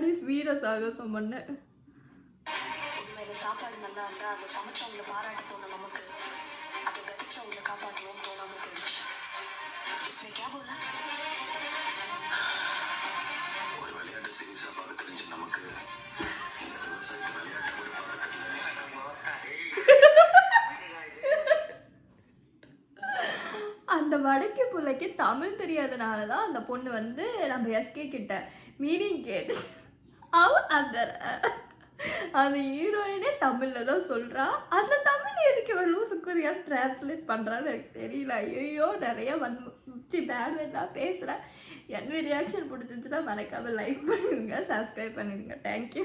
பிளானிஸ் வீர சாகசம் பண்ண. சாப்பாடு நல்லா இருந்தா அந்த சமைச்சவங்களை பாராட்ட தோணும் நமக்கு, அதை கதிச்சவங்களை காப்பாற்றவும் தோணாம போயிடுச்சு. ஒரு விளையாட்டு சீரியஸா பார்க்க தெரிஞ்ச நமக்கு இந்த விவசாயத்தை விளையாட்டு கூட பார்க்க தெரியல. அந்த வடக்கு பிள்ளைக்கு தமிழ் தெரியாதனால தான் அந்த பொண்ணு வந்து நம்ம எஸ்கே கிட்ட மீனிங் கேட்டு அந்த ஹீரோயினே தமிழில் தான் சொல்கிறா. அந்த தமிழ் எதுக்கு லூசுக்குரியான்னு டிரான்ஸ்லேட் பண்ணுறான்னு எனக்கு தெரியல. ஐயோ நிறைய பேட் வேர்டாக பேசுகிறேன். என்ன ரியாக்ஷன் பிடிச்சிருந்துச்சுன்னா மறக்காமல் லைக் பண்ணிடுங்க, சப்ஸ்கிரைப் பண்ணிடுங்க. தேங்க்யூ.